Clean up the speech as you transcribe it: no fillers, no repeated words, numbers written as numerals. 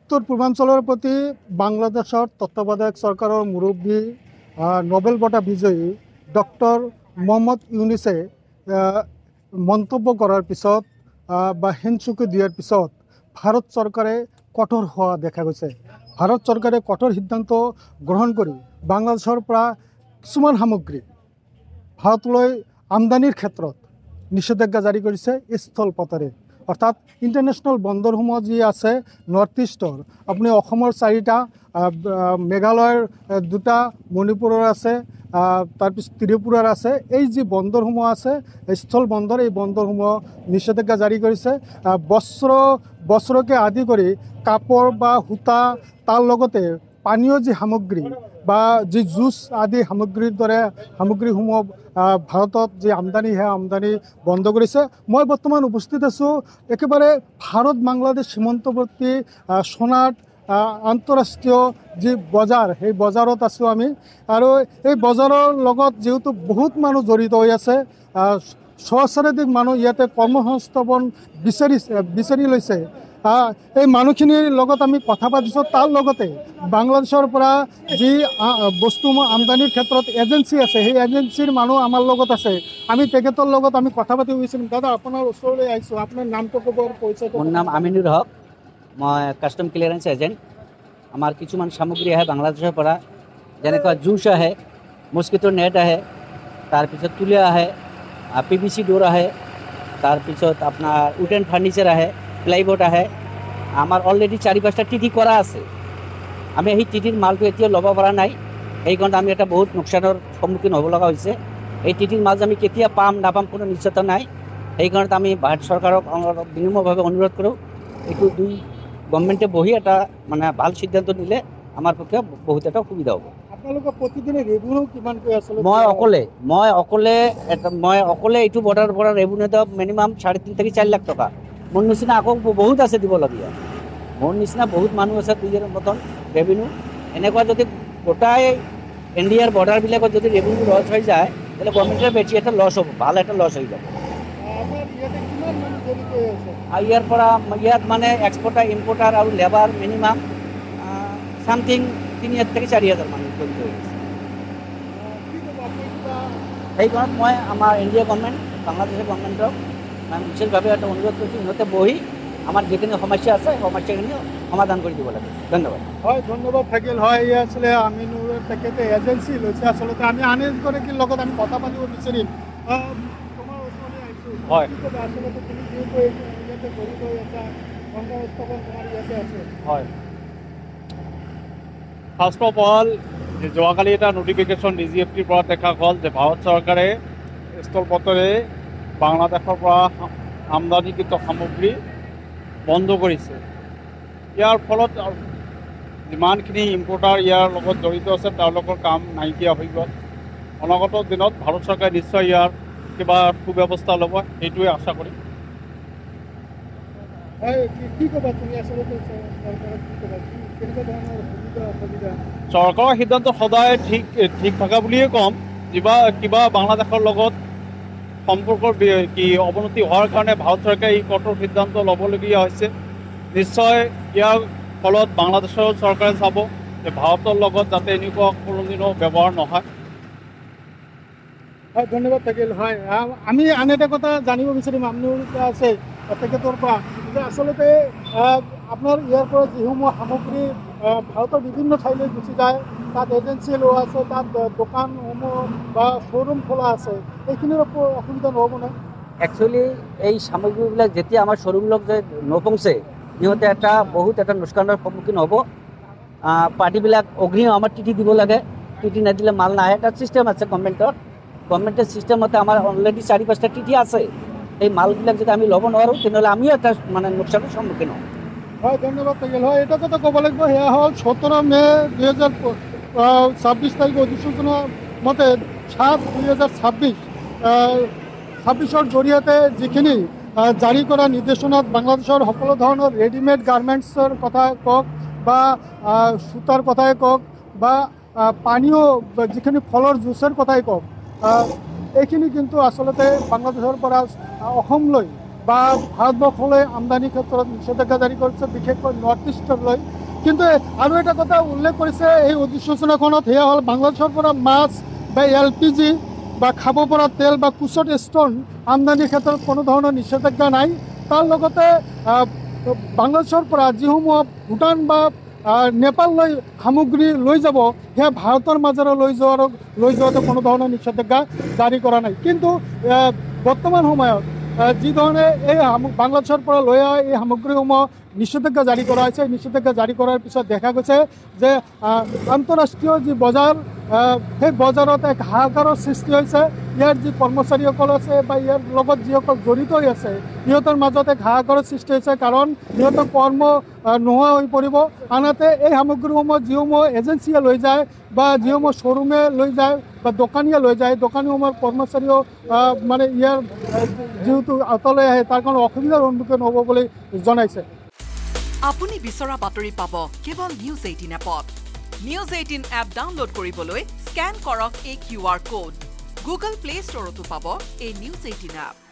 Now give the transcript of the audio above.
উত্তৰ পূৰ্বাঞ্চলৰ প্ৰতি বাংলাদেশৰ তত্ত্বাৱধায়ক চৰকাৰৰ মুৰব্বী নোবেল বঁটা বিজয়ী ডক্টৰ মোহাম্মদ ইউনুছে মন্তব্য কৰাৰ পিছত বা হেনচুকি দিয়াৰ পিছত ভাৰত চৰকাৰে কঠোৰ হোৱা দেখা গৈছে। ভাৰত চৰকাৰে কঠোৰ সিদ্ধান্ত গ্ৰহণ কৰি বাংলাদেশৰ পৰা কিছুমান সামগ্ৰী ভাৰতলৈ আমদানিৰ ক্ষেত্ৰত নিষেধাজ্ঞা জাৰি কৰিছে স্থলপথেৰে। অৰ্থাৎ ইণ্টাৰনেশ্যনেল বন্দৰসমূহ যি আছে নৰ্থ ইষ্টৰ, আপুনি অসমৰ 4টা, মেঘালয়ৰ 2টা, মণিপুৰৰ আছে, তাৰপিছত ত্ৰিপুৰাৰ আছে। এই যি বন্দৰসমূহ আছে স্থল বন্দৰ, এই বন্দৰসমূহ নিষেধাজ্ঞা জাৰি কৰিছে। বস্ত্ৰকে আদি কৰি কাপোৰ বা সূতা, তাৰ লগতে পানীয় যি সামগ্ৰী বা যি জুচ আদি সামগ্ৰীৰ দৰে সামগ্ৰীসমূহ ভাৰতত যি আমদানি, সেই আমদানি বন্ধ কৰিছে। মই বৰ্তমান উপস্থিত আছোঁ একেবাৰে ভাৰত বাংলাদেশ সীমান্তৱৰ্তী সোনাত আন্তঃৰাষ্ট্ৰীয় যি বজাৰ, সেই বজাৰত আছোঁ আমি। আৰু এই বজাৰৰ লগত যিহেতু বহুত মানুহ জড়িত হৈ আছে, সহস্ৰাধিক মানুহ ইয়াতে কৰ্মসংস্থাপন বিচাৰি লৈছে। এই মানুহখিনিৰ লগত আমি কথা পাতিছোঁ। তাৰ লগতে বাংলাদেশৰ পৰা যি বস্তু আমদানিৰ ক্ষেত্ৰত এজেঞ্চি আছে, সেই এজেঞ্চিৰ মানুহ আমাৰ লগত আছে। আমি তেখেতৰ লগত আমি কথা পাতি গৈছিলোঁ। দাদা, আপোনাৰ ওচৰলৈ আহিছোঁ, আপোনাৰ নামটো ক'ব, পৰিচয়টো। মোৰ নাম আমিনুৰ হক, মই কাষ্টম ক্লিয়াৰেন্স এজেণ্ট। আমাৰ কিছুমান সামগ্ৰী আহে বাংলাদেশৰ পৰা, যেনেকুৱা জুচ আহে, মস্কিটো নেট আহে, তাৰপিছত তুলা আহে, PVC ডোৰ আহে, তাৰপিছত আপোনাৰ উডেন ফাৰ্নিচাৰ আহে, প্লাইবোৰ্ড আহে। আমাৰ অলৰেডি 4-5টা টিটি কৰা আছে। আমি সেই টিটিৰ মালটো এতিয়া ল'ব পৰা নাই। সেইকাৰণে আমি এটা বহুত লোকচানৰ সন্মুখীন হ'ব লগা হৈছে। এই টিটিৰ মাল আমি কেতিয়া পাম নাপাম কোনো নিশ্চয়তা নাই। সেইকাৰণে আমি ভাৰত চৰকাৰক বিনিময়ভাৱে অনুৰোধ কৰোঁ, এইটো দুই গভৰ্ণমেণ্টে বহি এটা মানে ভাল সিদ্ধান্ত নিলে আমাৰ পক্ষে বহুত এটা সুবিধা হ'ব। আপোনালোকৰ প্ৰতিদিনে ৰেভিনিউ কিমানকৈ আছে? মই অকলে এইটো বৰ্ডাৰৰ পৰা ৰেভিনিউ দিওঁ মিনিমাম 3.5 থেকে 4 লাখ টকা। মোৰ নিচিনা আকৌ বহুত আছে দিবলগীয়া। মোৰ নিচিনা বহুত মানুহ আছে 2 মতন ৰেভিনিউ। এনেকুৱা যদি গোটাই ইণ্ডিয়াৰ বৰ্ডাৰবিলাকত যদি ৰেভিনিউ লছ হৈ যায়, তাহলে গভৰ্ণমেণ্টৰ বেছি এটা লছ হ'ব, ভাল এটা লছ হৈ যাব। আৰু ইয়াত মানে এক্সপৰ্টাৰ, ইম্পৰ্টাৰ আৰু লেবাৰ মিনিমাম সামথিং 3,000 থেকে 4,000 মানুহ জড়িত হৈ আছে। সেইকাৰণে মই আমাৰ ইণ্ডিয়া গভৰ্ণমেণ্ট, বাংলাদেশেৰ গভৰ্ণমেণ্টক আমি বিশেষভাৱে এটা অনুৰোধ কৰিছোঁ, সিহঁতে বহি আমাৰ যিখিনি সমস্যা আছে সমস্যাখিনি সমাধান কৰি দিব লাগে। ধন্যবাদ। হয়, ধন্যবাদ থাকিল। হয়, এই আছিলে আমিনুৰ, তেখেতে এজেঞ্চি লৈছে। আচলতে আমি আন এগৰাকীৰ লগত আমি কথা পাতিব বিচাৰিম। তোমাৰ ওচৰলৈ আহিছোঁ। হয়, আচলতে তুমি যিহেতু ইয়াতে জড়িত হৈ আছা, সংস্থাপন তোমাৰ ইয়াতে আছে। হয়, ফাৰ্ষ্ট অফ অল যোৱাকালি এটা নটিফিকেশ্যন DGFTৰ পৰা দেখা গ'ল যে ভাৰত চৰকাৰে স্থলপথেৰে বাংলাদেশৰ পৰা আমদানিকৃত সামগ্ৰী বন্ধ কৰিছে। ইয়াৰ ফলত যিমানখিনি ইম্পৰ্টাৰ ইয়াৰ লগত জড়িত আছে তেওঁলোকৰ কাম নাইকিয়া হৈ গ'ল। অনাগত দিনত ভাৰত চৰকাৰে নিশ্চয় ইয়াৰ কিবা সুব্যৱস্থা ল'ব, সেইটোৱে আশা কৰিম। চৰকাৰৰ সিদ্ধান্ত সদায় ঠিক থকা বুলিয়ে ক'ম। কিবা বাংলাদেশৰ লগত সম্পৰ্কৰ অৱনতি হোৱাৰ কাৰণে ভাৰত চৰকাৰে এই কঠোৰ সিদ্ধান্ত ল'বলগীয়া হৈছে। নিশ্চয় ইয়াৰ ফলত বাংলাদেশৰ চৰকাৰে চাব যে ভাৰতৰ লগত যাতে এনেকুৱা কোনোদিনো ব্যৱহাৰ নহয়। হয়, ধন্যবাদ থাকিল। হয়, আমি আন এটা কথা জানিব বিচাৰিম আপনাৰ আছে তেখেতৰ পৰা যে আচলতে আপোনাৰ ইয়াৰ পৰা যিসমূহ সামগ্ৰী ভাৰতৰ বিভিন্ন ঠাইলৈ গুচি যায়, তাত এজেঞ্চি লোৱা আছে, তাত দোকানসমূহ বা শ্ব'ৰুম খোলা আছে, এইখিনিৰ অসুবিধা নহ'বনে? একচুৱেলি এই সামগ্ৰীবিলাক যেতিয়া আমাৰ শ্ব'ৰুমবিলাক যে নপहुঁচে, সিহঁতে বহুত এটা লোকচানৰ সন্মুখীন হ'ব। পাৰ্টিবিলাক অগ্ৰিম আমাৰ টিটি দিব লাগে, টিটি নিদিলে মাল নাহে। তাত ছিষ্টেম আছে গভৰ্ণমেণ্টেৰ ছিষ্টেমতে আমাৰ অলৰেডি 4-5টা টিটি আছে। এই মালবিলাক যদি আমি ল'ব নোৱাৰোঁ, তেনেহ'লে আমিও এটা মানে লোকচানৰ সন্মুখীন হ'ম। হয়, ধন্যবাদ থাকিল। হয়, এটা কথা ক'ব লাগিব, সেয়া হ'ল 17 মে 2026 তাৰিখে অধিসূচনাৰ মতে 7/2026 জৰিয়তে যিখিনি জাৰি কৰা নিৰ্দেশনাত বাংলাদেশৰ সকলো ধৰণৰ ৰেডিমেড গাৰ্মেণ্টছৰ কথাই কওক বা সূতাৰ কথাই কওক বা পানীয় যিখিনি ফলৰ জুচৰ কথাই কওক, এইখিনি কিন্তু আচলতে বাংলাদেশৰ পৰা অসমলৈ বা ভাৰতবৰ্ষলৈ আমদানিৰ ক্ষেত্ৰত নিষেধাজ্ঞা জাৰি কৰিছে, বিশেষকৈ নৰ্থ ইষ্টলৈ। কিন্তু আৰু এটা কথা উল্লেখ কৰিছে এই অধিসূচনাখনত, সেয়া হ'ল বাংলাদেশৰ পৰা মাছ বা LPG বা খাব পৰা তেল বা কুচত ষ্ট'ন আমদানিৰ ক্ষেত্ৰত কোনো ধৰণৰ নিষেধাজ্ঞা নাই। তাৰ লগতে বাংলাদেশৰ পৰা যিসমূহ ভূটান বা নেপাললৈ সামগ্ৰী লৈ যাব, সেয়া ভাৰতৰ মাজেৰে লৈ যোৱাটো কোনো ধৰণৰ নিষেধাজ্ঞা জাৰি কৰা নাই। কিন্তু বৰ্তমান সময়ত যি ধৰণে এই বাংলাদেশৰ পৰা লৈ অহা এই সামগ্ৰীসমূহ নিষেধাজ্ঞা জাৰি কৰা হৈছে, নিষেধাজ্ঞা জাৰি কৰাৰ পিছত দেখা গৈছে যে আন্তঃৰাষ্ট্ৰীয় যি বজাৰ, সেই বজাৰত এক হাহাকাৰৰ সৃষ্টি হৈছে। ইয়াৰ যি কৰ্মচাৰীসকল আছে বা ইয়াৰ লগত যিসকল জড়িত হৈ আছে, সিহঁতৰ মাজত এক হাহাকাৰৰ সৃষ্টি হৈছে, কাৰণ সিহঁতৰ কৰ্ম নোহোৱা হৈ পৰিব। আনহাতে এই সামগ্ৰীসমূহ যিসমূহ এজেঞ্চিয়ে লৈ যায় বা যিসমূহ শ্ব'ৰুমে লৈ যায় বা দোকানীয়ে লৈ যায়, দোকানীসমূহৰ কৰ্মচাৰীও মানে ইয়াৰ যিহেতু আঁতৰলৈ আহে, তাৰ কাৰণে অসুবিধাৰ সন্মুখীন হ'ব বুলি জনাইছে। আপুনি বিচৰা বাতৰি পাব কেৱল নিউজ 18 এপত। নিউজ 18 এপ ডাউনলোড কৰিবলৈ স্কেন কৰক এই QR কোড। গুগল প্লে ষ্টৰতো পাব এই নিউজ 18 এপ।